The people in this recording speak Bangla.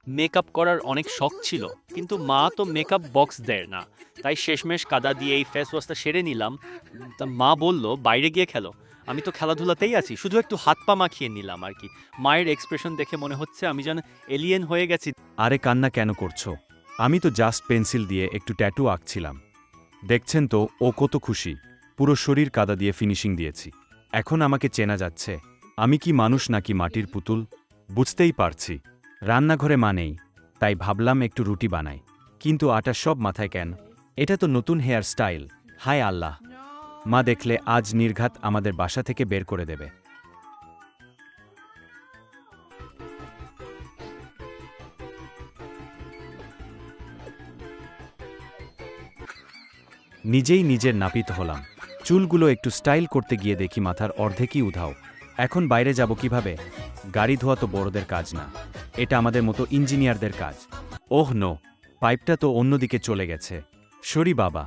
মেকআপ করার অনেক শখ ছিল, কিন্তু মা তো মেকআপ বক্স দেয় না। তাই শেষমেশ কাদা দিয়ে এই ফেস ওয়াশটা সেরে নিলাম। তা মা বলল বাইরে গিয়ে খেলো। আমি তো খেলাধুলাতেই আছি, শুধু একটু হাত পা মাখিয়ে নিলাম আর কি। মায়ের এক্সপ্রেশন দেখে মনে হচ্ছে আমি যেন এলিয়েন হয়ে গেছি। আরে কান্না কেন করছো? আমি তো জাস্ট পেন্সিল দিয়ে একটু ট্যাটু আঁকছিলাম। দেখছেন তো ও কত খুশি। পুরো শরীর কাদা দিয়ে ফিনিশিং দিয়েছি। এখন আমাকে চেনা যাচ্ছে। আমি কি মানুষ নাকি মাটির পুতুল? বুঝতেই পারছি। রান্নাঘরে মা নেই, তাই ভাবলাম একটু রুটি বানাই। কিন্তু আটা সব মাথায় কেন? এটা তো নতুন হেয়ার স্টাইল। হায় আল্লাহ! মা দেখলে আজ নির্ঘাত আমাদের বাসা থেকে বের করে দেবে। নিজেই নিজের নাপিত হলাম। চুলগুলো একটু স্টাইল করতে গিয়ে দেখি মাথার অর্ধেকই উধাও। এখন বাইরে যাব কিভাবে? গাড়ি ধোয়া তো বড়দের কাজ না, এটা আমাদের মতো ইঞ্জিনিয়ারদের কাজ। ওহ নো, পাইপটা তো অন্যদিকে চলে গেছে। সরি বাবা।